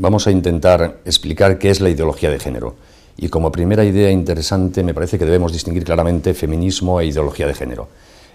Vamos a intentar explicar qué es la ideología de género. Y como primera idea interesante, me parece que debemos distinguir claramente feminismo e ideología de género.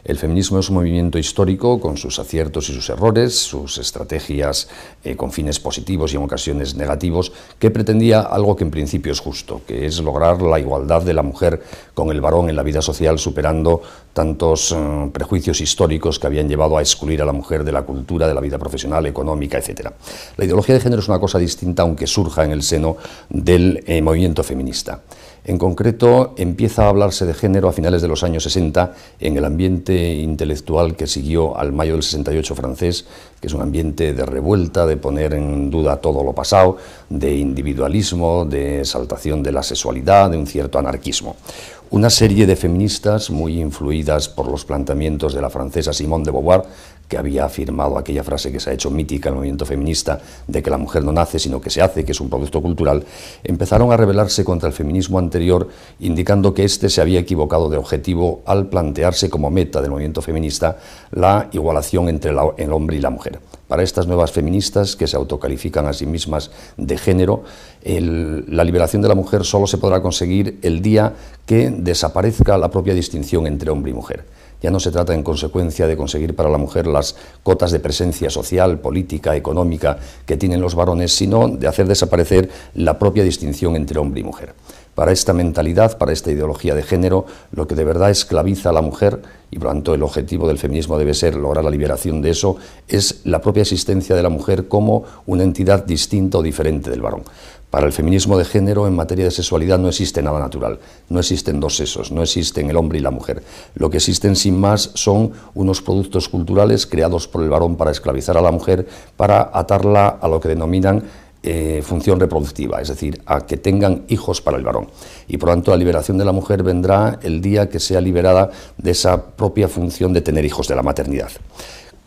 El feminismo es un movimiento histórico con sus aciertos y sus errores, sus estrategias con fines positivos y en ocasiones negativos, que pretendía algo que en principio es justo, que es lograr la igualdad de la mujer con el varón en la vida social, superando tantos prejuicios históricos que habían llevado a excluir a la mujer de la cultura, de la vida profesional, económica, etc. La ideología de género es una cosa distinta, aunque surja en el seno del movimiento feminista. En concreto, empieza a hablarse de género a finales de los años 60 en el ambiente intelectual que siguió al mayo del 68 francés, que es un ambiente de revuelta, de poner en duda todo lo pasado, de individualismo, de exaltación de la sexualidad, de un cierto anarquismo. Una serie de feministas muy influidas por los planteamientos de la francesa Simone de Beauvoir, que había afirmado aquella frase que se ha hecho mítica en el movimiento feminista de que la mujer no nace sino que se hace, que es un producto cultural, empezaron a rebelarse contra el feminismo anterior, indicando que éste se había equivocado de objetivo al plantearse como meta del movimiento feminista la igualación entre el hombre y la mujer. Para estas nuevas feministas, que se autocalifican a sí mismas de género, la liberación de la mujer solo se podrá conseguir el día que desaparezca la propia distinción entre hombre y mujer. Ya no se trata, en consecuencia, de conseguir para la mujer las cotas de presencia social, política, económica que tienen los varones, sino de hacer desaparecer la propia distinción entre hombre y mujer. Para esta mentalidad, para esta ideología de género, lo que de verdad esclaviza a la mujer, y por lo tanto el objetivo del feminismo debe ser lograr la liberación de eso, es la propia existencia de la mujer como una entidad distinta o diferente del varón. Para el feminismo de género, en materia de sexualidad, no existe nada natural, no existen dos sexos, no existen el hombre y la mujer. Lo que existen sin más son unos productos culturales creados por el varón para esclavizar a la mujer, para atarla a lo que denominan función reproductiva, es decir, a que tengan hijos para el varón. Y por lo tanto la liberación de la mujer vendrá el día que sea liberada de esa propia función de tener hijos, de la maternidad.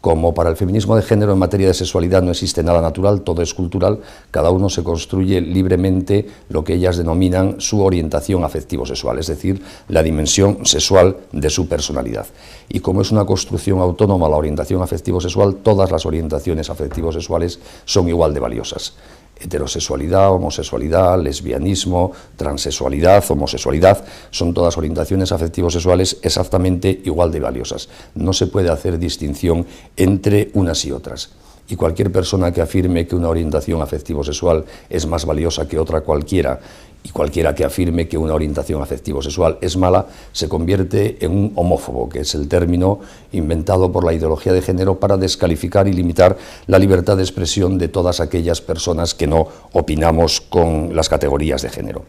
Como para el feminismo de género en materia de sexualidad no existe nada natural, todo es cultural, cada uno se construye libremente lo que ellas denominan su orientación afectivo-sexual, es decir, la dimensión sexual de su personalidad. Y como es una construcción autónoma la orientación afectivo-sexual, todas las orientaciones afectivo-sexuales son igual de valiosas. Heterosexualidad, homosexualidad, lesbianismo, transexualidad, homosexualidad, son todas orientaciones afectivo-sexuales exactamente igual de valiosas. No se puede hacer distinción entre unas y otras. Y cualquier persona que afirme que una orientación afectivo-sexual es más valiosa que otra cualquiera, y cualquiera que afirme que una orientación afectivo-sexual es mala, se convierte en un homófobo, que es el término inventado por la ideología de género para descalificar y limitar la libertad de expresión de todas aquellas personas que no opinamos con las categorías de género.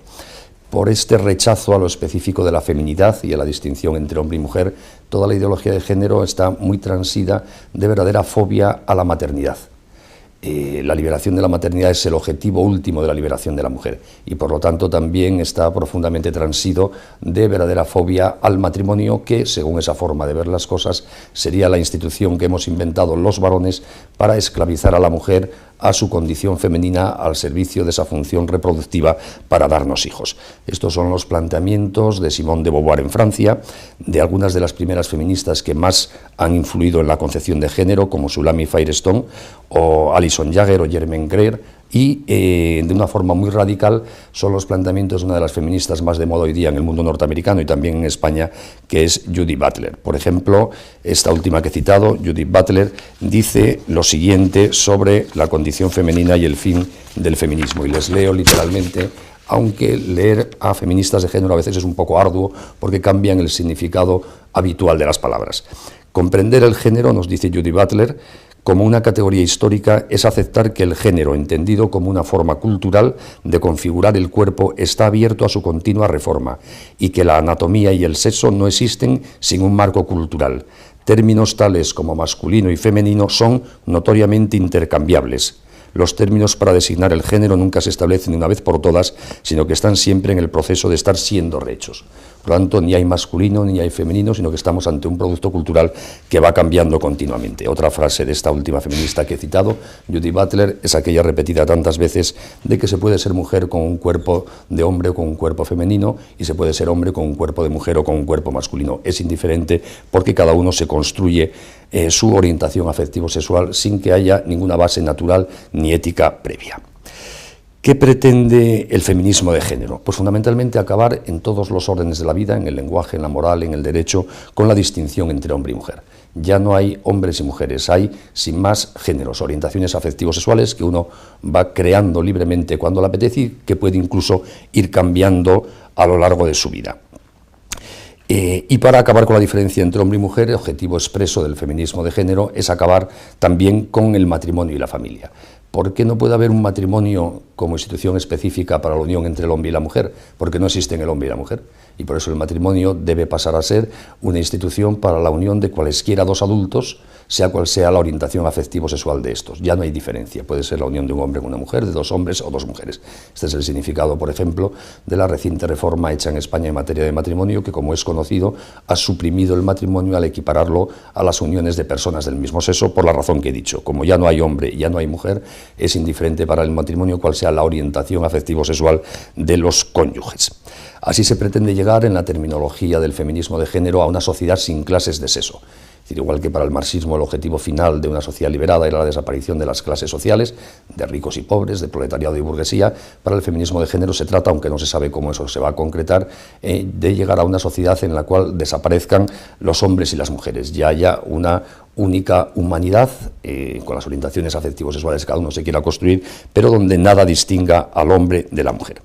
Por este rechazo a lo específico de la feminidad y a la distinción entre hombre y mujer, toda la ideología de género está muy transida de verdadera fobia a la maternidad. La liberación de la maternidad es el objetivo último de la liberación de la mujer y por lo tanto también está profundamente transido de verdadera fobia al matrimonio, que según esa forma de ver las cosas sería la institución que hemos inventado los varones para esclavizar a la mujer a su condición femenina al servicio de esa función reproductiva para darnos hijos. Estos son los planteamientos de Simone de Beauvoir en Francia, de algunas de las primeras feministas que más han influido en la concepción de género, como Sulami Firestone o Alison Jagger o Germaine Greer, y de una forma muy radical son los planteamientos de una de las feministas más de moda hoy día en el mundo norteamericano y también en España, que es Judith Butler. Por ejemplo, esta última que he citado, Judith Butler, dice lo siguiente sobre la condición femenina y el fin del feminismo, y les leo literalmente, aunque leer a feministas de género a veces es un poco arduo porque cambian el significado habitual de las palabras. Comprender el género, nos dice Judith Butler, como una categoría histórica es aceptar que el género, entendido como una forma cultural de configurar el cuerpo, está abierto a su continua reforma y que la anatomía y el sexo no existen sin un marco cultural. Términos tales como masculino y femenino son notoriamente intercambiables. Los términos para designar el género nunca se establecen de una vez por todas, sino que están siempre en el proceso de estar siendo rehechos. Por lo tanto, ni hay masculino ni hay femenino, sino que estamos ante un producto cultural que va cambiando continuamente. Otra frase de esta última feminista que he citado, Judith Butler, es aquella repetida tantas veces de que se puede ser mujer con un cuerpo de hombre o con un cuerpo femenino y se puede ser hombre con un cuerpo de mujer o con un cuerpo masculino. Es indiferente porque cada uno se construye su orientación afectivo-sexual sin que haya ninguna base natural ni ética previa. ¿Qué pretende el feminismo de género? Pues fundamentalmente acabar en todos los órdenes de la vida, en el lenguaje, en la moral, en el derecho, con la distinción entre hombre y mujer. Ya no hay hombres y mujeres, hay, sin más, géneros, orientaciones afectivos sexuales que uno va creando libremente cuando le apetece y que puede incluso ir cambiando a lo largo de su vida. Y para acabar con la diferencia entre hombre y mujer, el objetivo expreso del feminismo de género es acabar también con el matrimonio y la familia. ¿Por qué no puede haber un matrimonio como institución específica para la unión entre el hombre y la mujer? Porque no existen el hombre y la mujer. Y por eso el matrimonio debe pasar a ser una institución para la unión de cualesquiera dos adultos, sea cual sea la orientación afectivo-sexual de estos. Ya no hay diferencia. Puede ser la unión de un hombre con una mujer, de dos hombres o dos mujeres. Este es el significado, por ejemplo, de la reciente reforma hecha en España en materia de matrimonio, que, como es conocido, ha suprimido el matrimonio al equipararlo a las uniones de personas del mismo sexo, por la razón que he dicho. Como ya no hay hombre y ya no hay mujer, es indiferente para el matrimonio cuál sea la orientación afectivo-sexual de los cónyuges. Así se pretende llegar, en la terminología del feminismo de género, a una sociedad sin clases de sexo. Es decir, igual que para el marxismo el objetivo final de una sociedad liberada era la desaparición de las clases sociales, de ricos y pobres, de proletariado y burguesía, para el feminismo de género se trata, aunque no se sabe cómo eso se va a concretar, de llegar a una sociedad en la cual desaparezcan los hombres y las mujeres, ya haya una única humanidad, con las orientaciones afectivos sexuales que cada uno se quiera construir, pero donde nada distinga al hombre de la mujer.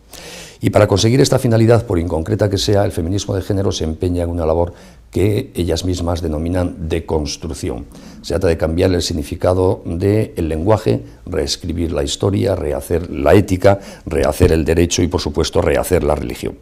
Y para conseguir esta finalidad, por inconcreta que sea, el feminismo de género se empeña en una labor que ellas mismas denominan deconstrucción. Se trata de cambiar el significado del lenguaje, reescribir la historia, rehacer la ética, rehacer el derecho y, por supuesto, rehacer la religión.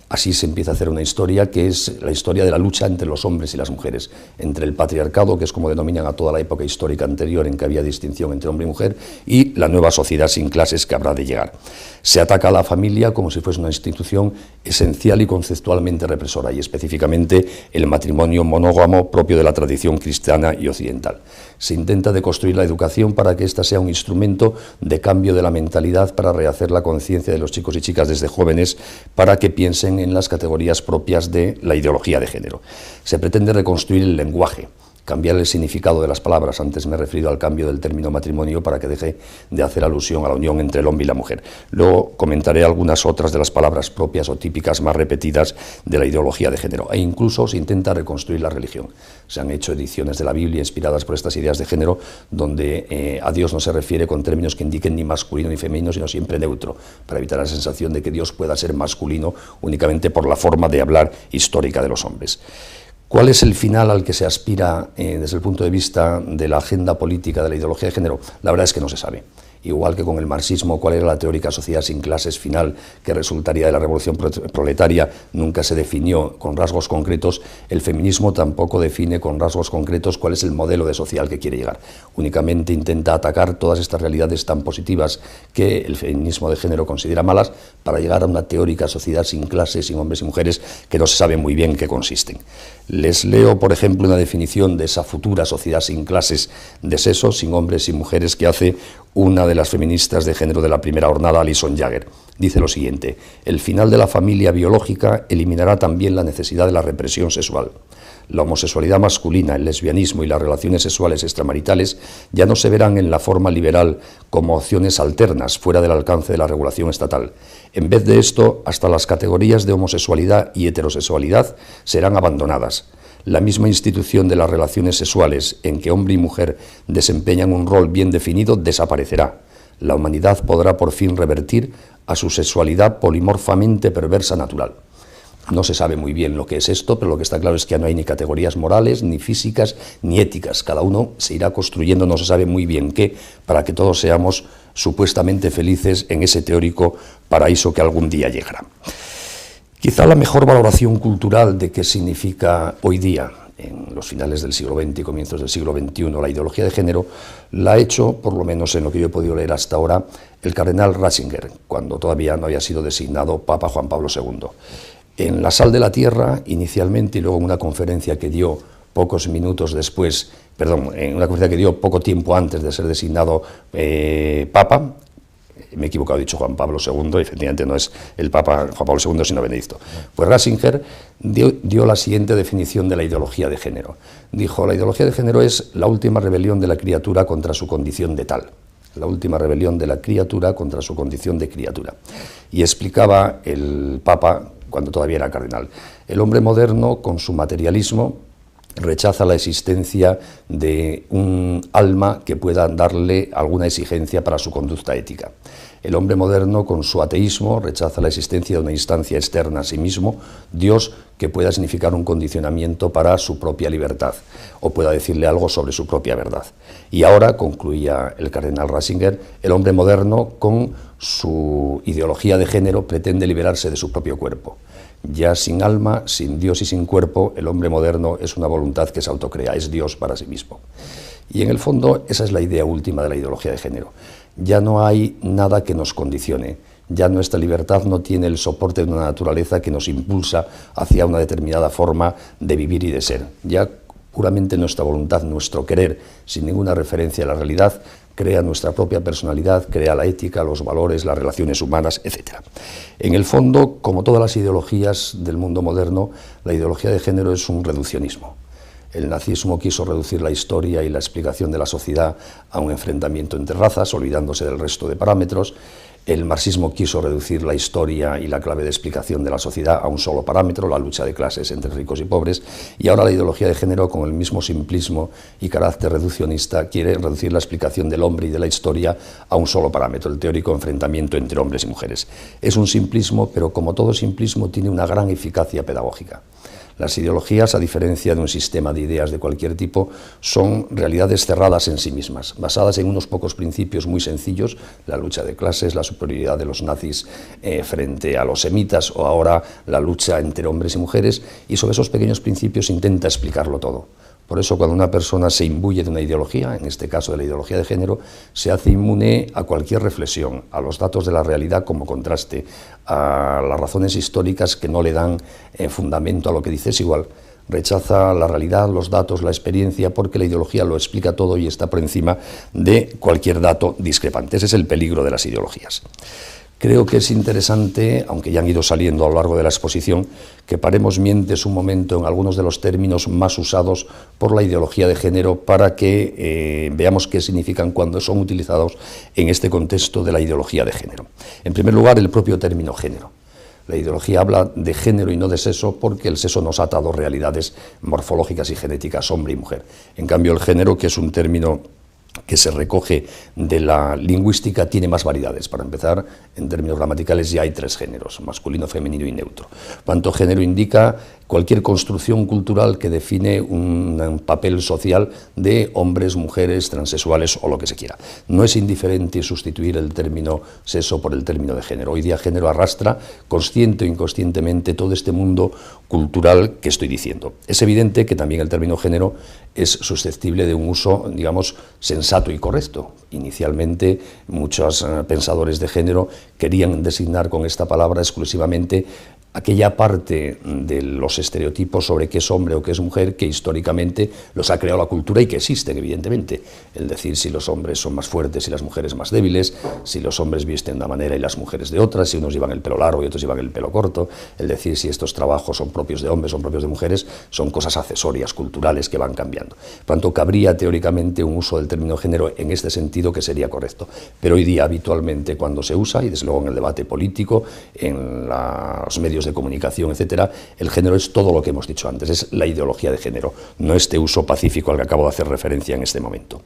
Así se empieza a hacer una historia que es la historia de la lucha entre los hombres y las mujeres, entre el patriarcado, que es como denominan a toda la época histórica anterior en que había distinción entre hombre y mujer, y la nueva sociedad sin clases que habrá de llegar. Se ataca a la familia como si fuese una institución esencial y conceptualmente represora, y específicamente el matrimonio monógamo propio de la tradición cristiana y occidental. Se intenta deconstruir la educación para que ésta sea un instrumento de cambio de la mentalidad, para rehacer la conciencia de los chicos y chicas desde jóvenes, para que piensen en las categorías propias de la ideología de género. Se pretende reconstruir el lenguaje, cambiar el significado de las palabras. Antes me he referido al cambio del término matrimonio para que deje de hacer alusión a la unión entre el hombre y la mujer. Luego comentaré algunas otras de las palabras propias o típicas más repetidas de la ideología de género. E incluso se intenta reconstruir la religión. Se han hecho ediciones de la Biblia inspiradas por estas ideas de género, donde a Dios no se refiere con términos que indiquen ni masculino ni femenino, sino siempre neutro, para evitar la sensación de que Dios pueda ser masculino únicamente por la forma de hablar histórica de los hombres. ¿Cuál es el final al que se aspira desde el punto de vista de la agenda política de la ideología de género? La verdad es que no se sabe. Igual que con el marxismo, cuál era la teórica sociedad sin clases final que resultaría de la revolución proletaria, nunca se definió con rasgos concretos. El feminismo tampoco define con rasgos concretos cuál es el modelo de sociedad al que quiere llegar. Únicamente intenta atacar todas estas realidades tan positivas que el feminismo de género considera malas, para llegar a una teórica sociedad sin clases, sin hombres y mujeres, que no se sabe muy bien en qué consisten. Les leo, por ejemplo, una definición de esa futura sociedad sin clases de sexo, sin hombres y mujeres, que hace una de las feministas de género de la primera jornada, Alison Jagger. Dice lo siguiente: el final de la familia biológica eliminará también la necesidad de la represión sexual. La homosexualidad masculina, el lesbianismo y las relaciones sexuales extramaritales ya no se verán en la forma liberal como opciones alternas fuera del alcance de la regulación estatal. En vez de esto, hasta las categorías de homosexualidad y heterosexualidad serán abandonadas. La misma institución de las relaciones sexuales, en que hombre y mujer desempeñan un rol bien definido, desaparecerá. La humanidad podrá por fin revertir a su sexualidad polimorfamente perversa natural. No se sabe muy bien lo que es esto, pero lo que está claro es que ya no hay ni categorías morales, ni físicas, ni éticas. Cada uno se irá construyendo, no se sabe muy bien qué, para que todos seamos supuestamente felices en ese teórico paraíso que algún día llegará. Quizá la mejor valoración cultural de qué significa hoy día, en los finales del siglo XX y comienzos del siglo XXI, la ideología de género, la ha hecho, por lo menos en lo que yo he podido leer hasta ahora, el cardenal Ratzinger, cuando todavía no había sido designado Papa Juan Pablo II. En la Sal de la Tierra, inicialmente, y luego en una conferencia que dio pocos minutos después, en una conferencia que dio poco tiempo antes de ser designado Papa. Me he equivocado, he dicho Juan Pablo II, efectivamente no es el Papa Juan Pablo II, sino Benedicto. Pues Ratzinger dio la siguiente definición de la ideología de género. Dijo: la ideología de género es la última rebelión de la criatura contra su condición de tal. la última rebelión de la criatura contra su condición de criatura. Y explicaba el Papa, cuando todavía era cardenal, el hombre moderno, con su materialismo, rechaza la existencia de un alma que pueda darle alguna exigencia para su conducta ética. El hombre moderno, con su ateísmo, rechaza la existencia de una instancia externa a sí mismo, Dios, que pueda significar un condicionamiento para su propia libertad o pueda decirle algo sobre su propia verdad. Y ahora, concluía el cardenal Ratzinger, el hombre moderno, con su ideología de género, pretende liberarse de su propio cuerpo. Ya sin alma, sin Dios y sin cuerpo, el hombre moderno es una voluntad que se autocrea, es Dios para sí mismo. Y en el fondo esa es la idea última de la ideología de género. Ya no hay nada que nos condicione, ya nuestra libertad no tiene el soporte de una naturaleza que nos impulsa hacia una determinada forma de vivir y de ser. Ya puramente nuestra voluntad, nuestro querer, sin ninguna referencia a la realidad, crea nuestra propia personalidad, crea la ética, los valores, las relaciones humanas, etc. En el fondo, como todas las ideologías del mundo moderno, la ideología de género es un reduccionismo. El nazismo quiso reducir la historia y la explicación de la sociedad a un enfrentamiento entre razas, olvidándose del resto de parámetros. El marxismo quiso reducir la historia y la clave de explicación de la sociedad a un solo parámetro, la lucha de clases entre ricos y pobres, y ahora la ideología de género, con el mismo simplismo y carácter reduccionista, quiere reducir la explicación del hombre y de la historia a un solo parámetro, el teórico enfrentamiento entre hombres y mujeres. Es un simplismo, pero como todo simplismo tiene una gran eficacia pedagógica. Las ideologías, a diferencia de un sistema de ideas de cualquier tipo, son realidades cerradas en sí mismas, basadas en unos pocos principios muy sencillos, la lucha de clases, la superioridad de los nazis frente a los semitas, o ahora la lucha entre hombres y mujeres, y sobre esos pequeños principios intenta explicarlo todo. Por eso, cuando una persona se imbuye de una ideología, en este caso de la ideología de género, se hace inmune a cualquier reflexión, a los datos de la realidad como contraste, a las razones históricas que no le dan fundamento a lo que dice. Es igual, rechaza la realidad, los datos, la experiencia, porque la ideología lo explica todo y está por encima de cualquier dato discrepante. Ese es el peligro de las ideologías. Creo que es interesante, aunque ya han ido saliendo a lo largo de la exposición, que paremos mientes un momento en algunos de los términos más usados por la ideología de género para que veamos qué significan cuando son utilizados en este contexto de la ideología de género. En primer lugar, el propio término género. La ideología habla de género y no de sexo porque el sexo nos ata a dos realidades morfológicas y genéticas, hombre y mujer. En cambio, el género, que es un término que se recoge de la lingüística, tiene más variedades. Para empezar, en términos gramaticales ya hay 3 géneros, masculino, femenino y neutro. Cuanto género indica cualquier construcción cultural que define un papel social de hombres, mujeres, transexuales o lo que se quiera. No es indiferente sustituir el término sexo por el término de género. Hoy día género arrastra, consciente o inconscientemente, todo este mundo cultural que estoy diciendo. Es evidente que también el término género es susceptible de un uso, digamos, sensato y correcto. Inicialmente, muchos pensadores de género querían designar con esta palabra exclusivamente aquella parte de los estereotipos sobre qué es hombre o qué es mujer que históricamente los ha creado la cultura y que existen, evidentemente. Es decir, si los hombres son más fuertes y las mujeres más débiles, si los hombres visten de una manera y las mujeres de otra, si unos llevan el pelo largo y otros llevan el pelo corto, es decir, si estos trabajos son propios de hombres o son propios de mujeres, son cosas accesorias, culturales, que van cambiando. Por tanto, cabría teóricamente un uso del término género en este sentido que sería correcto. Pero hoy día habitualmente cuando se usa, y desde luego en el debate político, en los medios de comunicación, etcétera, el género es todo lo que hemos dicho antes, es la ideología de género, no este uso pacífico al que acabo de hacer referencia en este momento.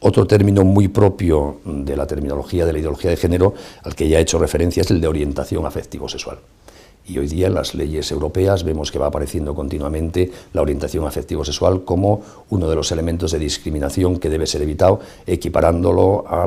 Otro término muy propio de la terminología de la ideología de género, al que ya he hecho referencia, es el de orientación afectivo-sexual. Y hoy día en las leyes europeas vemos que va apareciendo continuamente la orientación afectivo-sexual como uno de los elementos de discriminación que debe ser evitado, equiparándolo a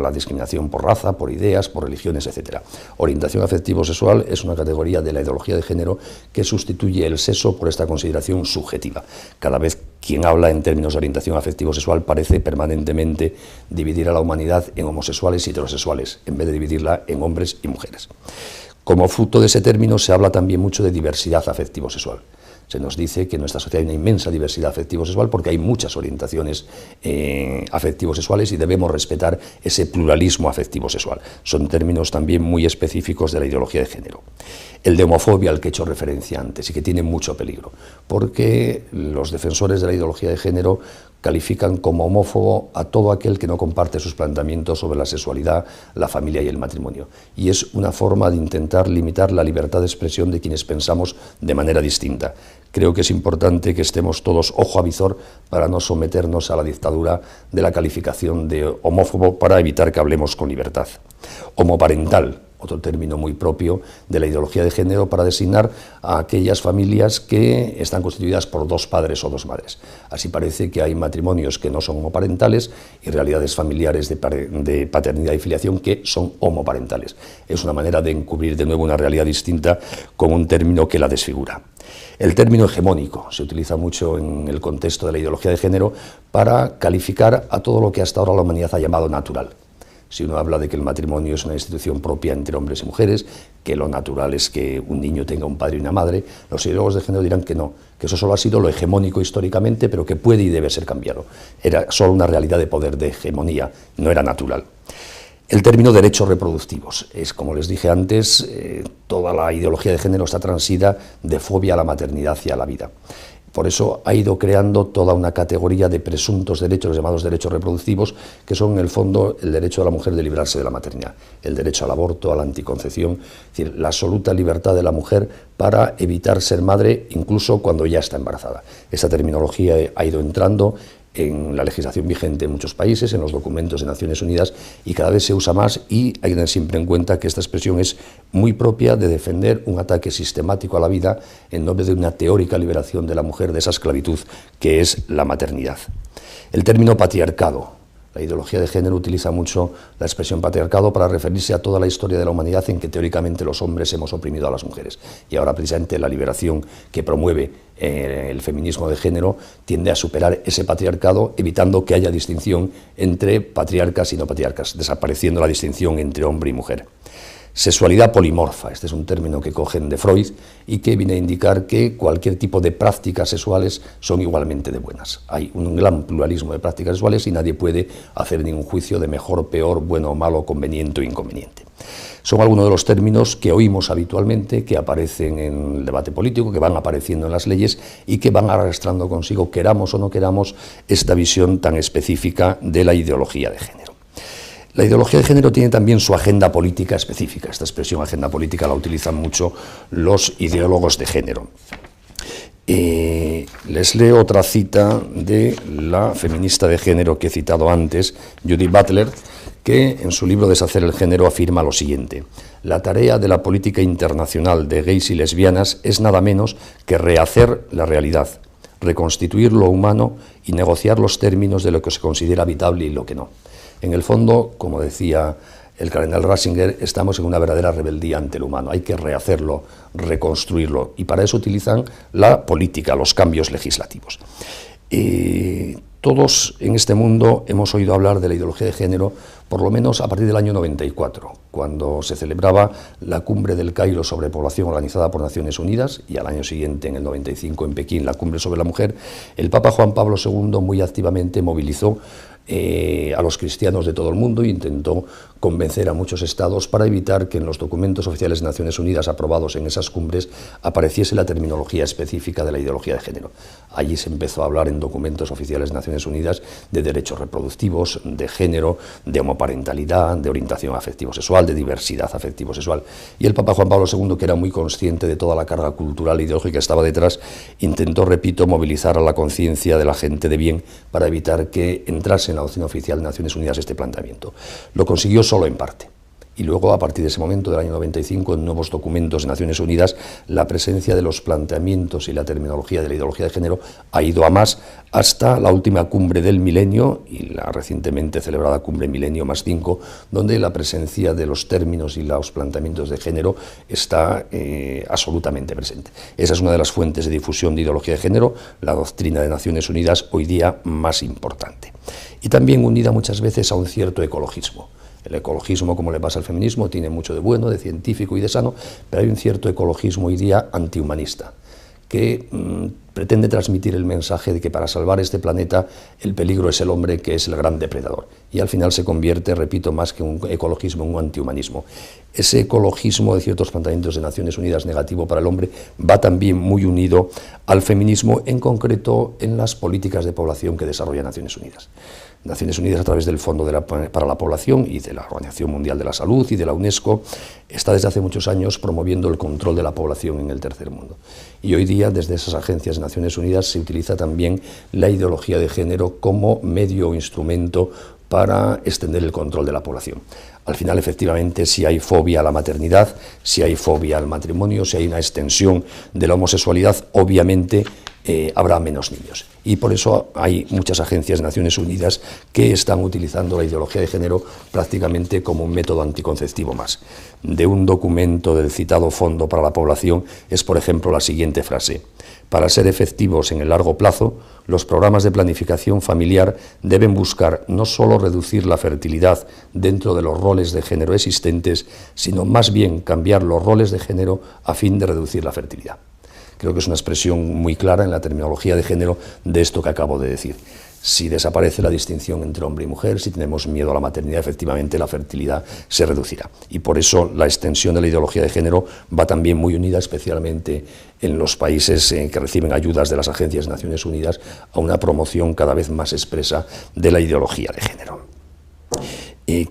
la discriminación por raza, por ideas, por religiones, etc. Orientación afectivo-sexual es una categoría de la ideología de género que sustituye el sexo por esta consideración subjetiva. Cada vez quien habla en términos de orientación afectivo-sexual parece permanentemente dividir a la humanidad en homosexuales y heterosexuales, en vez de dividirla en hombres y mujeres. Como fruto de ese término se habla también mucho de diversidad afectivo-sexual. Se nos dice que en nuestra sociedad hay una inmensa diversidad afectivo-sexual porque hay muchas orientaciones afectivo-sexuales y debemos respetar ese pluralismo afectivo-sexual. Son términos también muy específicos de la ideología de género. El de homofobia al que he hecho referencia antes y que tiene mucho peligro, porque los defensores de la ideología de género califican como homófobo a todo aquel que no comparte sus planteamientos sobre la sexualidad, la familia y el matrimonio. Y es una forma de intentar limitar la libertad de expresión de quienes pensamos de manera distinta. Creo que es importante que estemos todos ojo a visor para no someternos a la dictadura de la calificación de homófobo para evitar que hablemos con libertad. Homoparental, otro término muy propio de la ideología de género para designar a aquellas familias que están constituidas por dos padres o dos madres. Así parece que hay matrimonios que no son homoparentales y realidades familiares de paternidad y filiación que son homoparentales. Es una manera de encubrir de nuevo una realidad distinta con un término que la desfigura. El término hegemónico se utiliza mucho en el contexto de la ideología de género para calificar a todo lo que hasta ahora la humanidad ha llamado natural. Si uno habla de que el matrimonio es una institución propia entre hombres y mujeres, que lo natural es que un niño tenga un padre y una madre, los ideólogos de género dirán que no, que eso solo ha sido lo hegemónico históricamente, pero que puede y debe ser cambiado. Era solo una realidad de poder, de hegemonía, no era natural. El término derechos reproductivos es, como les dije antes, toda la ideología de género está transida de fobia a la maternidad y a la vida. Por eso ha ido creando toda una categoría de presuntos derechos, los llamados derechos reproductivos, que son en el fondo el derecho de la mujer de librarse de la maternidad, el derecho al aborto, a la anticoncepción, es decir, la absoluta libertad de la mujer para evitar ser madre incluso cuando ya está embarazada. Esta terminología ha ido entrando en la legislación vigente en muchos países, en los documentos de Naciones Unidas, y cada vez se usa más, y hay que tener siempre en cuenta que esta expresión es muy propia de defender un ataque sistemático a la vida en nombre de una teórica liberación de la mujer de esa esclavitud que es la maternidad. El término patriarcado. La ideología de género utiliza mucho la expresión patriarcado para referirse a toda la historia de la humanidad en que teóricamente los hombres hemos oprimido a las mujeres. Y ahora precisamente la liberación que promueve el feminismo de género tiende a superar ese patriarcado, evitando que haya distinción entre patriarcas y no patriarcas, desapareciendo la distinción entre hombre y mujer. Sexualidad polimorfa, este es un término que cogen de Freud y que viene a indicar que cualquier tipo de prácticas sexuales son igualmente de buenas. Hay un gran pluralismo de prácticas sexuales y nadie puede hacer ningún juicio de mejor, peor, bueno o malo, conveniente o inconveniente. Son algunos de los términos que oímos habitualmente, que aparecen en el debate político, que van apareciendo en las leyes y que van arrastrando consigo, queramos o no queramos, esta visión tan específica de la ideología de género. La ideología de género tiene también su agenda política específica. Esta expresión agenda política la utilizan mucho los ideólogos de género. Les leo otra cita de la feminista de género que he citado antes, Judith Butler, que en su libro Deshacer el género afirma lo siguiente: la tarea de la política internacional de gays y lesbianas es nada menos que rehacer la realidad, reconstituir lo humano y negociar los términos de lo que se considera habitable y lo que no. En el fondo, como decía el cardenal Ratzinger, estamos en una verdadera rebeldía ante el humano. Hay que rehacerlo, reconstruirlo, y para eso utilizan la política, los cambios legislativos. Todos en este mundo hemos oído hablar de la ideología de género, por lo menos a partir del año 94, cuando se celebraba la cumbre del Cairo sobre población organizada por Naciones Unidas, y al año siguiente, en el 95, en Pekín, la cumbre sobre la mujer. El Papa Juan Pablo II muy activamente movilizó a los cristianos de todo el mundo e intentó convencer a muchos estados para evitar que en los documentos oficiales de Naciones Unidas aprobados en esas cumbres apareciese la terminología específica de la ideología de género. Allí se empezó a hablar en documentos oficiales de Naciones Unidas de derechos reproductivos, de género, de homoparentalidad, de orientación afectivo-sexual, de diversidad afectivo-sexual. Y el Papa Juan Pablo II, que era muy consciente de toda la carga cultural e ideológica que estaba detrás, intentó, repito, movilizar a la conciencia de la gente de bien para evitar que entrase en la doctrina oficial de Naciones Unidas este planteamiento. Lo consiguió solo en parte. Y luego, a partir de ese momento, del año 95, en nuevos documentos de Naciones Unidas, la presencia de los planteamientos y la terminología de la ideología de género ha ido a más, hasta la última cumbre del milenio y la recientemente celebrada cumbre Milenio +5, donde la presencia de los términos y los planteamientos de género está absolutamente presente. Esa es una de las fuentes de difusión de ideología de género, la doctrina de Naciones Unidas, hoy día más importante. Y también unida muchas veces a un cierto ecologismo. El ecologismo, como le pasa al feminismo, tiene mucho de bueno, de científico y de sano, pero hay un cierto ecologismo hoy día antihumanista, que pretende transmitir el mensaje de que para salvar este planeta el peligro es el hombre, que es el gran depredador. Y al final se convierte, repito, más que un ecologismo, en un antihumanismo. Ese ecologismo de ciertos planteamientos de Naciones Unidas negativo para el hombre va también muy unido al feminismo, en concreto en las políticas de población que desarrolla Naciones Unidas. Naciones Unidas, a través del Fondo para la Población y de la Organización Mundial de la Salud y de la UNESCO, está desde hace muchos años promoviendo el control de la población en el tercer mundo. Y hoy día, desde esas agencias de Naciones Unidas, se utiliza también la ideología de género como medio o instrumento para extender el control de la población. Al final, efectivamente, si hay fobia a la maternidad, si hay fobia al matrimonio, si hay una extensión de la homosexualidad, obviamente habrá menos niños. Y por eso hay muchas agencias de Naciones Unidas que están utilizando la ideología de género prácticamente como un método anticonceptivo más. De un documento del citado Fondo para la Población es, por ejemplo, la siguiente frase: para ser efectivos en el largo plazo, los programas de planificación familiar deben buscar no solo reducir la fertilidad dentro de los roles de género existentes, sino más bien cambiar los roles de género a fin de reducir la fertilidad. Creo que es una expresión muy clara en la terminología de género de esto que acabo de decir. Si desaparece la distinción entre hombre y mujer, si tenemos miedo a la maternidad, efectivamente la fertilidad se reducirá. Y por eso la extensión de la ideología de género va también muy unida, especialmente en los países que reciben ayudas de las agencias de Naciones Unidas, a una promoción cada vez más expresa de la ideología de género.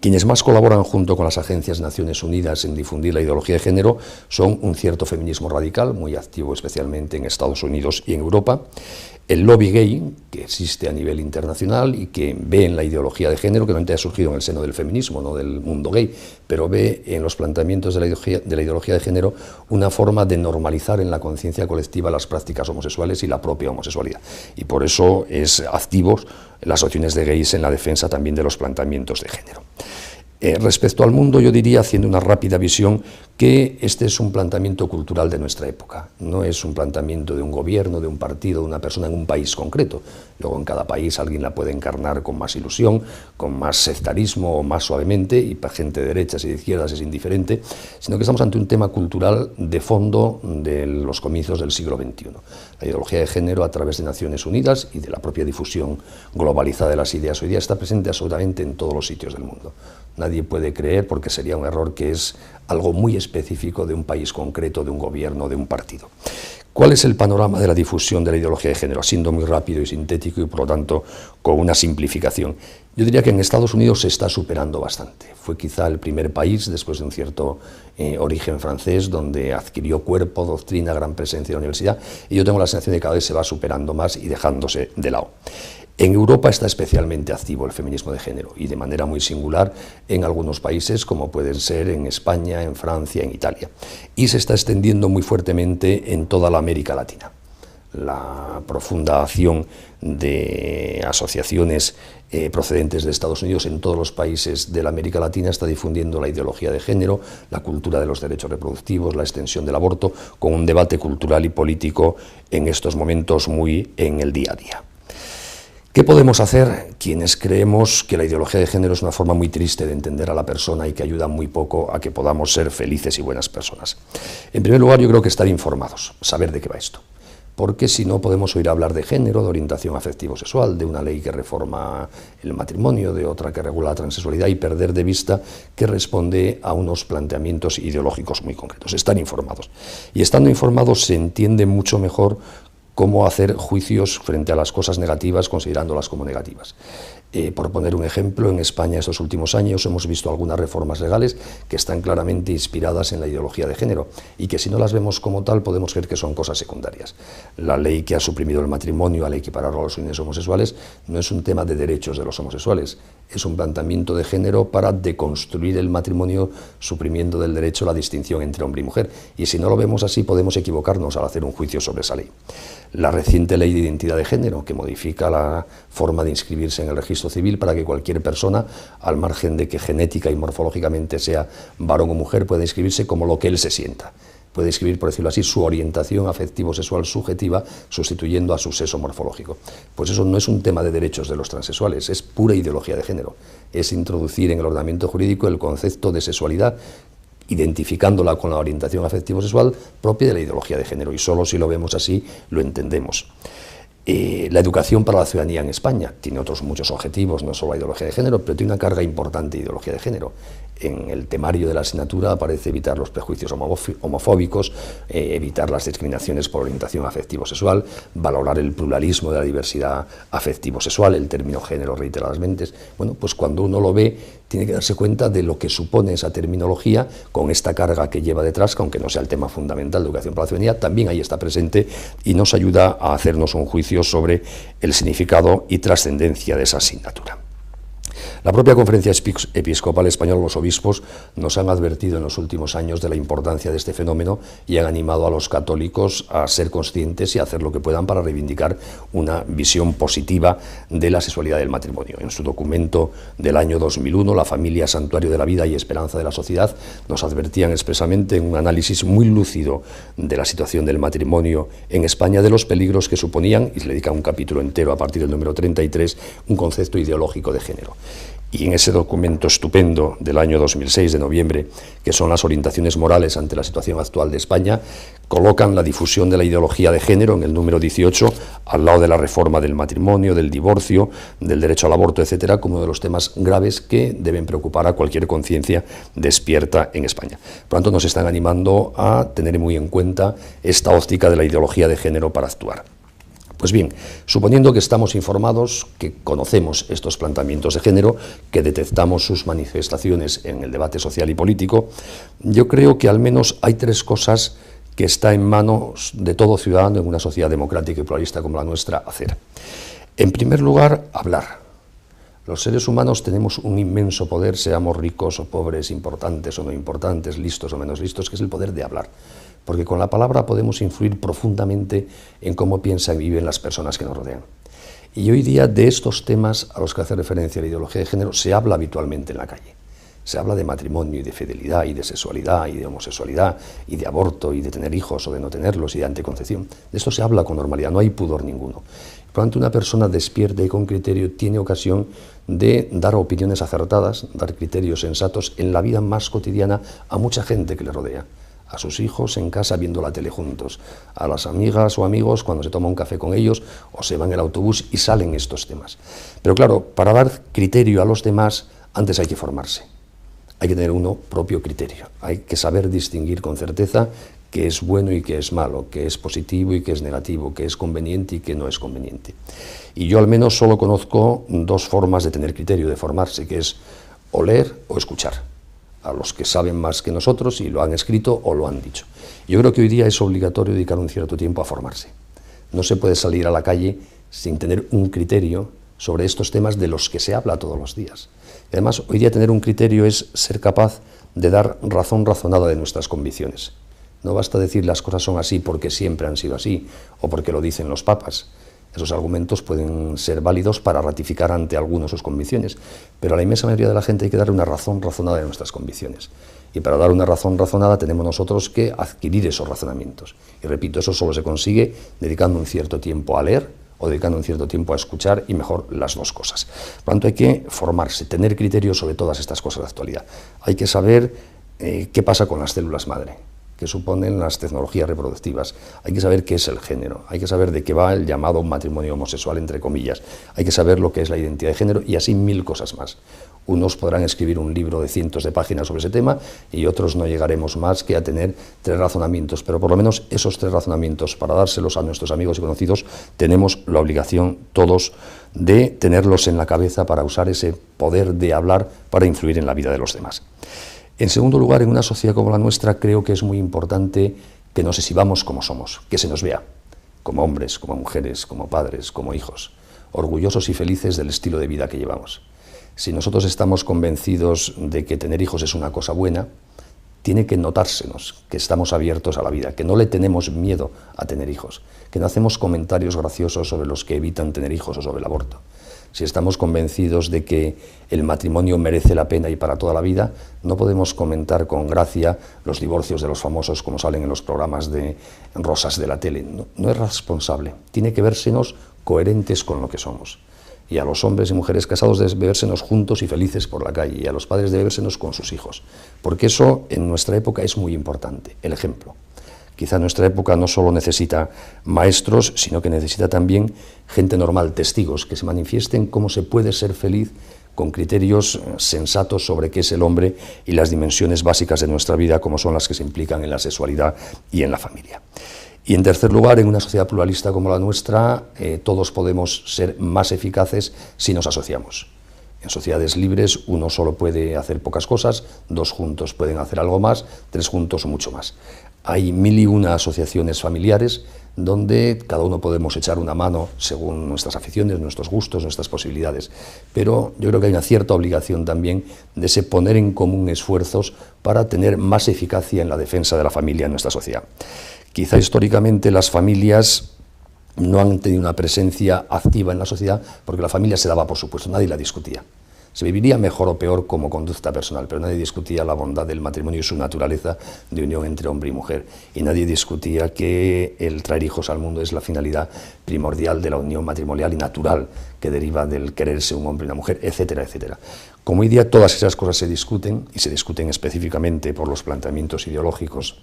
Quienes más colaboran junto con las agencias de Naciones Unidas en difundir la ideología de género son un cierto feminismo radical, muy activo especialmente en Estados Unidos y en Europa, el lobby gay, que existe a nivel internacional y que ve en la ideología de género, que no ha surgido en el seno del feminismo, no del mundo gay, pero ve en los planteamientos de la ideología de género una forma de normalizar en la conciencia colectiva las prácticas homosexuales y la propia homosexualidad. Y por eso es activos las asociaciones de gays en la defensa también de los planteamientos de género. Respecto al mundo, yo diría, haciendo una rápida visión, que este es un planteamiento cultural de nuestra época, no es un planteamiento de un gobierno, de un partido, de una persona en un país concreto. Luego en cada país alguien la puede encarnar con más ilusión, con más sectarismo o más suavemente, y para gente de derechas y de izquierdas es indiferente, sino que estamos ante un tema cultural de fondo de los comienzos del siglo XXI. La ideología de género, a través de Naciones Unidas y de la propia difusión globalizada de las ideas hoy día, está presente absolutamente en todos los sitios del mundo. Nadie puede creer, porque sería un error, que es algo muy específico de un país concreto, de un gobierno, de un partido. ¿Cuál es el panorama de la difusión de la ideología de género? Siendo muy rápido y sintético y, por lo tanto, con una simplificación. Yo diría que en Estados Unidos se está superando bastante. Fue quizá el primer país, después de un cierto origen francés, donde adquirió cuerpo, doctrina, gran presencia en la universidad, y yo tengo la sensación de que cada vez se va superando más y dejándose de lado. En Europa está especialmente activo el feminismo de género, y de manera muy singular en algunos países, como pueden ser en España, en Francia, en Italia. Y se está extendiendo muy fuertemente en toda la América Latina. La profunda acción de asociaciones procedentes de Estados Unidos en todos los países de la América Latina está difundiendo la ideología de género, la cultura de los derechos reproductivos, la extensión del aborto, con un debate cultural y político en estos momentos muy en el día a día. ¿Qué podemos hacer quienes creemos que la ideología de género es una forma muy triste de entender a la persona y que ayuda muy poco a que podamos ser felices y buenas personas? En primer lugar, yo creo que estar informados, saber de qué va esto. Porque si no, podemos oír hablar de género, de orientación afectivo-sexual, de una ley que reforma el matrimonio, de otra que regula la transexualidad, y perder de vista que responde a unos planteamientos ideológicos muy concretos. Estar informados. Y estando informados se entiende mucho mejor cómo hacer juicios frente a las cosas negativas, considerándolas como negativas. Por poner un ejemplo, en España estos últimos años hemos visto algunas reformas legales que están claramente inspiradas en la ideología de género y que, si no las vemos como tal, podemos creer que son cosas secundarias. La ley que ha suprimido el matrimonio al equipararlo a los fines homosexuales no es un tema de derechos de los homosexuales, es un planteamiento de género para deconstruir el matrimonio, suprimiendo del derecho la distinción entre hombre y mujer. Y si no lo vemos así, podemos equivocarnos al hacer un juicio sobre esa ley. La reciente ley de identidad de género, que modifica la forma de inscribirse en el registro civil para que cualquier persona, al margen de que genética y morfológicamente sea varón o mujer, pueda inscribirse como lo que él se sienta. Puede escribir, por decirlo así, su orientación afectivo-sexual subjetiva, sustituyendo a su sexo morfológico. Pues eso no es un tema de derechos de los transexuales, es pura ideología de género. Es introducir en el ordenamiento jurídico el concepto de sexualidad, identificándola con la orientación afectivo-sexual propia de la ideología de género, y solo si lo vemos así lo entendemos. La educación para la ciudadanía en España tiene otros muchos objetivos, no solo la ideología de género, pero tiene una carga importante de ideología de género. En el temario de la asignatura aparece evitar los prejuicios homofóbicos, evitar las discriminaciones por orientación afectivo-sexual, valorar el pluralismo de la diversidad afectivo-sexual, el término género reiteradamente. Bueno, pues cuando uno lo ve, tiene que darse cuenta de lo que supone esa terminología con esta carga que lleva detrás, que aunque no sea el tema fundamental de educación para la ciudadanía, también ahí está presente y nos ayuda a hacernos un juicio sobre el significado y trascendencia de esa asignatura. La propia Conferencia Episcopal Española, los obispos, nos han advertido en los últimos años de la importancia de este fenómeno y han animado a los católicos a ser conscientes y a hacer lo que puedan para reivindicar una visión positiva de la sexualidad del matrimonio. En su documento del año 2001, La familia, santuario de la vida y esperanza de la sociedad, nos advertían expresamente en un análisis muy lúcido de la situación del matrimonio en España, de los peligros que suponían, y se le dedica un capítulo entero a partir del número 33, un concepto ideológico de género. Y en ese documento estupendo del año 2006, de noviembre, que son las orientaciones morales ante la situación actual de España, colocan la difusión de la ideología de género en el número 18, al lado de la reforma del matrimonio, del divorcio, del derecho al aborto, etcétera, como uno de los temas graves que deben preocupar a cualquier conciencia despierta en España. Por lo tanto, nos están animando a tener muy en cuenta esta óptica de la ideología de género para actuar. Pues bien, suponiendo que estamos informados, que conocemos estos planteamientos de género, que detectamos sus manifestaciones en el debate social y político, yo creo que al menos hay tres cosas que está en manos de todo ciudadano en una sociedad democrática y pluralista como la nuestra hacer. En primer lugar, hablar. Los seres humanos tenemos un inmenso poder, seamos ricos o pobres, importantes o no importantes, listos o menos listos, que es el poder de hablar. Porque con la palabra podemos influir profundamente en cómo piensan y viven las personas que nos rodean. Y hoy día de estos temas a los que hace referencia la ideología de género se habla habitualmente en la calle. Se habla de matrimonio y de fidelidad y de sexualidad y de homosexualidad y de aborto y de tener hijos o de no tenerlos y de anticoncepción. De esto se habla con normalidad, no hay pudor ninguno. Por lo tanto, una persona despierta y con criterio tiene ocasión de dar opiniones acertadas, dar criterios sensatos en la vida más cotidiana a mucha gente que le rodea. A sus hijos en casa viendo la tele juntos, a las amigas o amigos cuando se toma un café con ellos o se van en el autobús y salen estos temas. Pero claro, para dar criterio a los demás, antes hay que formarse. Hay que tener uno propio criterio. Hay que saber distinguir con certeza qué es bueno y qué es malo, qué es positivo y qué es negativo, qué es conveniente y qué no es conveniente. Y yo al menos solo conozco dos formas de tener criterio, de formarse, que es o leer o escuchar a los que saben más que nosotros y lo han escrito o lo han dicho. Yo creo que hoy día es obligatorio dedicar un cierto tiempo a formarse. No se puede salir a la calle sin tener un criterio sobre estos temas de los que se habla todos los días. Y además, hoy día tener un criterio es ser capaz de dar razón razonada de nuestras convicciones. No basta decir las cosas son así porque siempre han sido así o porque lo dicen los papas. Esos argumentos pueden ser válidos para ratificar ante algunos sus convicciones, pero a la inmensa mayoría de la gente hay que darle una razón razonada de nuestras convicciones. Y para dar una razón razonada tenemos nosotros que adquirir esos razonamientos. Y repito, eso solo se consigue dedicando un cierto tiempo a leer o dedicando un cierto tiempo a escuchar, y mejor las dos cosas. Por lo tanto, hay que formarse, tener criterio sobre todas estas cosas de actualidad. Hay que saber qué pasa con las células madre, que suponen las tecnologías reproductivas. Hay que saber qué es el género, hay que saber de qué va el llamado matrimonio homosexual, entre comillas, hay que saber lo que es la identidad de género y así mil cosas más. Unos podrán escribir un libro de cientos de páginas sobre ese tema y otros no llegaremos más que a tener tres razonamientos, pero por lo menos esos tres razonamientos, para dárselos a nuestros amigos y conocidos, tenemos la obligación todos de tenerlos en la cabeza para usar ese poder de hablar para influir en la vida de los demás. En segundo lugar, en una sociedad como la nuestra, creo que es muy importante que nos exhibamos como somos, que se nos vea, como hombres, como mujeres, como padres, como hijos, orgullosos y felices del estilo de vida que llevamos. Si nosotros estamos convencidos de que tener hijos es una cosa buena, tiene que notársenos que estamos abiertos a la vida, que no le tenemos miedo a tener hijos, que no hacemos comentarios graciosos sobre los que evitan tener hijos o sobre el aborto. Si estamos convencidos de que el matrimonio merece la pena y para toda la vida, no podemos comentar con gracia los divorcios de los famosos como salen en los programas de rosas de la tele. No es responsable. Tiene que vérsenos coherentes con lo que somos. y a los hombres y mujeres casados de vérsenos juntos y felices por la calle, y a los padres de vérsenos con sus hijos, porque eso en nuestra época es muy importante, el ejemplo. Quizá nuestra época no solo necesita maestros, sino que necesita también gente normal, testigos, que se manifiesten cómo se puede ser feliz con criterios sensatos sobre qué es el hombre y las dimensiones básicas de nuestra vida, como son las que se implican en la sexualidad y en la familia. Y en tercer lugar, en una sociedad pluralista como la nuestra, todos podemos ser más eficaces si nos asociamos. En sociedades libres uno solo puede hacer pocas cosas, dos juntos pueden hacer algo más, tres juntos mucho más. Hay 1001 asociaciones familiares donde cada uno podemos echar una mano según nuestras aficiones, nuestros gustos, nuestras posibilidades. Pero yo creo que hay una cierta obligación también de ese poner en común esfuerzos para tener más eficacia en la defensa de la familia en nuestra sociedad. Quizá históricamente las familias no han tenido una presencia activa en la sociedad porque la familia se daba por supuesto, nadie la discutía. Se viviría mejor o peor como conducta personal, pero nadie discutía la bondad del matrimonio y su naturaleza de unión entre hombre y mujer. Y nadie discutía que el traer hijos al mundo es la finalidad primordial de la unión matrimonial y natural que deriva del quererse un hombre y una mujer, etcétera, etcétera. Como hoy día todas esas cosas se discuten, y se discuten específicamente por los planteamientos ideológicos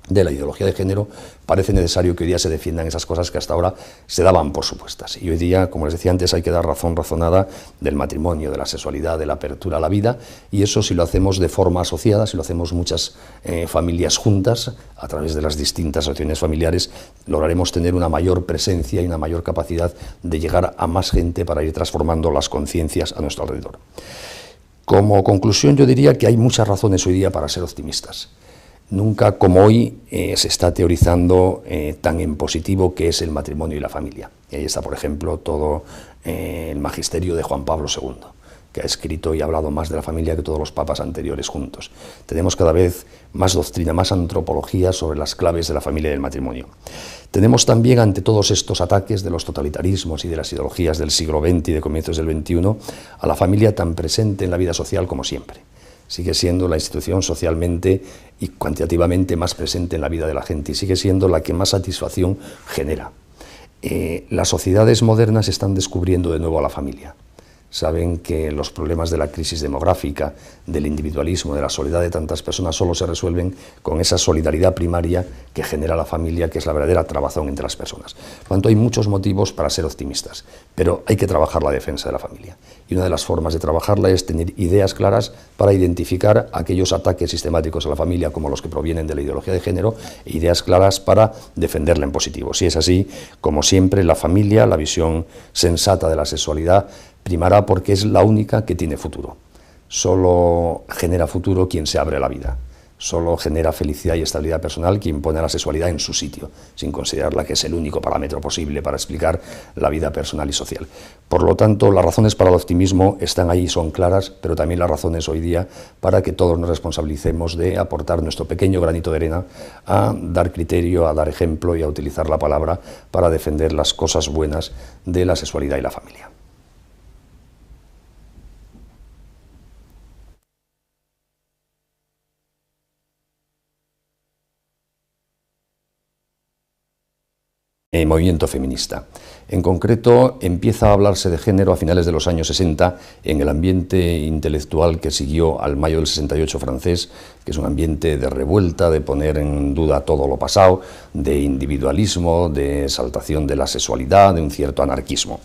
de la ideología de género, parece necesario que hoy día se defiendan esas cosas que hasta ahora se daban por supuestas. Y hoy día, como les decía antes, hay que dar razón razonada del matrimonio, de la sexualidad, de la apertura a la vida, y eso si lo hacemos de forma asociada, si lo hacemos muchas familias juntas, a través de las distintas asociaciones familiares, lograremos tener una mayor presencia y una mayor capacidad de llegar a más gente para ir transformando las conciencias a nuestro alrededor. Como conclusión, yo diría que hay muchas razones hoy día para ser optimistas. Nunca como hoy se está teorizando tan en positivo que es el matrimonio y la familia. Y ahí está, por ejemplo, todo el magisterio de Juan Pablo II, que ha escrito y ha hablado más de la familia que todos los papas anteriores juntos. Tenemos cada vez más doctrina, más antropología sobre las claves de la familia y del matrimonio. Tenemos también, ante todos estos ataques de los totalitarismos y de las ideologías del siglo XX y de comienzos del XXI, a la familia tan presente en la vida social como siempre. Sigue siendo la institución socialmente y cuantitativamente más presente en la vida de la gente y sigue siendo la que más satisfacción genera. Las sociedades modernas están descubriendo de nuevo a la familia. Saben que los problemas de la crisis demográfica, del individualismo, de la soledad de tantas personas solo se resuelven con esa solidaridad primaria que genera la familia, que es la verdadera trabazón entre las personas. Por lo tanto, hay muchos motivos para ser optimistas, pero hay que trabajar la defensa de la familia. Y una de las formas de trabajarla es tener ideas claras para identificar aquellos ataques sistemáticos a la familia, como los que provienen de la ideología de género, e ideas claras para defenderla en positivo. Si es así, como siempre, la familia, la visión sensata de la sexualidad, primará porque es la única que tiene futuro. Solo genera futuro quien se abre a la vida. Solo genera felicidad y estabilidad personal quien pone a la sexualidad en su sitio, sin considerarla que es el único parámetro posible para explicar la vida personal y social. Por lo tanto, las razones para el optimismo están ahí, son claras, pero también las razones hoy día para que todos nos responsabilicemos de aportar nuestro pequeño granito de arena a dar criterio, a dar ejemplo y a utilizar la palabra para defender las cosas buenas de la sexualidad y la familia. Movimiento feminista. En concreto, empieza a hablarse de género a finales de los años 60 en el ambiente intelectual que siguió al mayo del 68 francés, que es un ambiente de revuelta, de poner en duda todo lo pasado, de individualismo, de exaltación de la sexualidad, de un cierto anarquismo.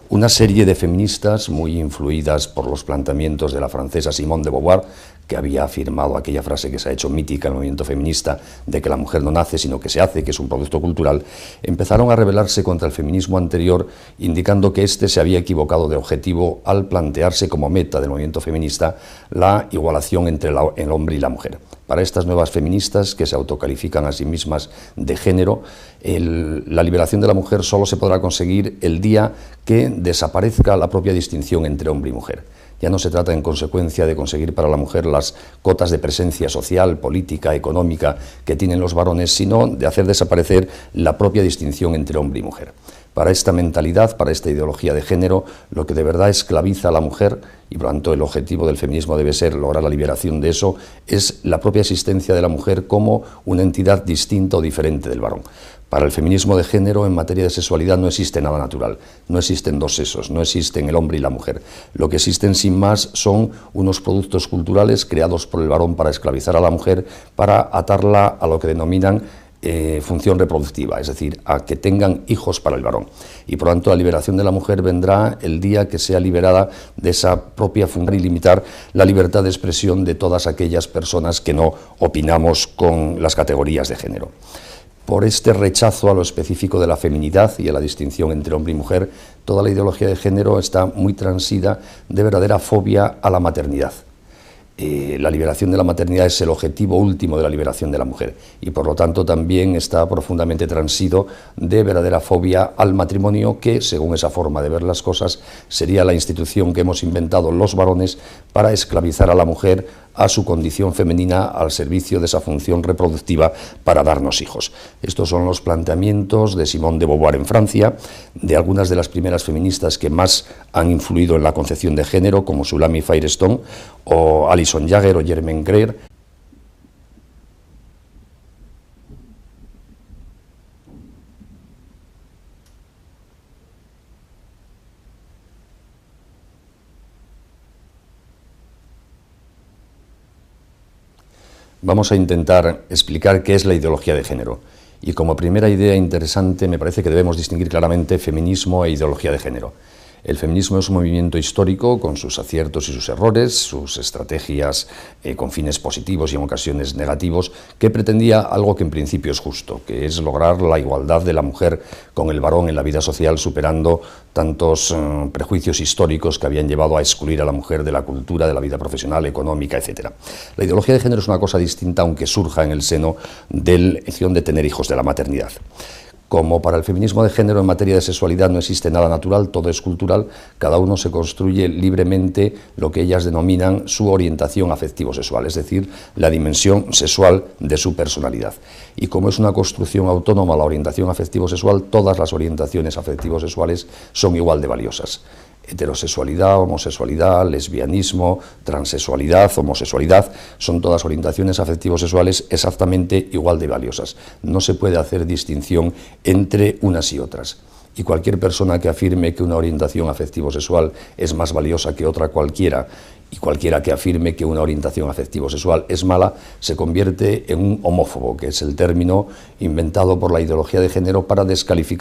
Una serie de feministas muy influidas por los planteamientos de la francesa Simone de Beauvoir, que había afirmado aquella frase que se ha hecho mítica en el movimiento feminista, de que la mujer no nace sino que se hace, que es un producto cultural, empezaron a rebelarse contra el feminismo anterior, indicando que éste se había equivocado de objetivo al plantearse como meta del movimiento feminista la igualación entre el hombre y la mujer. Para estas nuevas feministas, que se autocalifican a sí mismas de género, la liberación de la mujer solo se podrá conseguir el día que desaparezca la propia distinción entre hombre y mujer. Ya no se trata, en consecuencia, de conseguir para la mujer las cotas de presencia social, política, económica que tienen los varones, sino de hacer desaparecer la propia distinción entre hombre y mujer. Para esta mentalidad, para esta ideología de género, lo que de verdad esclaviza a la mujer, y por lo tanto el objetivo del feminismo debe ser lograr la liberación de eso, es la propia existencia de la mujer como una entidad distinta o diferente del varón. Para el feminismo de género, en materia de sexualidad, no existe nada natural, no existen dos sexos, no existen el hombre y la mujer. Lo que existen sin más son unos productos culturales creados por el varón para esclavizar a la mujer, para atarla a lo que denominan función reproductiva, es decir, a que tengan hijos para el varón. Y por lo tanto la liberación de la mujer vendrá el día que sea liberada de esa propia función y limitar la libertad de expresión de todas aquellas personas que no opinamos con las categorías de género. Por este rechazo a lo específico de la feminidad y a la distinción entre hombre y mujer, toda la ideología de género está muy transida de verdadera fobia a la maternidad. La liberación de la maternidad es el objetivo último de la liberación de la mujer y por lo tanto también está profundamente transido de verdadera fobia al matrimonio que, según esa forma de ver las cosas, sería la institución que hemos inventado los varones para esclavizar a la mujer a su condición femenina al servicio de esa función reproductiva para darnos hijos. Estos son los planteamientos de Simone de Beauvoir en Francia, de algunas de las primeras feministas que más han influido en la concepción de género, como Sulami Firestone, o Alison Jagger o Germaine Greer. Vamos a intentar explicar qué es la ideología de género. Y como primera idea interesante me parece que debemos distinguir claramente feminismo e ideología de género. El feminismo es un movimiento histórico con sus aciertos y sus errores, sus estrategias con fines positivos y en ocasiones negativos, que pretendía algo que en principio es justo, que es lograr la igualdad de la mujer con el varón en la vida social, superando tantos prejuicios históricos que habían llevado a excluir a la mujer de la cultura, de la vida profesional, económica, etc. La ideología de género es una cosa distinta, aunque surja en el seno de la elección de tener hijos, de la maternidad. Como para el feminismo de género en materia de sexualidad no existe nada natural, todo es cultural, cada uno se construye libremente lo que ellas denominan su orientación afectivo-sexual, es decir, la dimensión sexual de su personalidad. Y como es una construcción autónoma la orientación afectivo-sexual, todas las orientaciones afectivo-sexuales son igual de valiosas. Heterosexualidad, homosexualidad, lesbianismo, transexualidad, homosexualidad, son todas orientaciones afectivo-sexuales exactamente igual de valiosas. No se puede hacer distinción entre unas y otras. Y cualquier persona que afirme que una orientación afectivo-sexual es más valiosa que otra cualquiera, y cualquiera que afirme que una orientación afectivo-sexual es mala, se convierte en un homófobo, que es el término inventado por la ideología de género para descalificar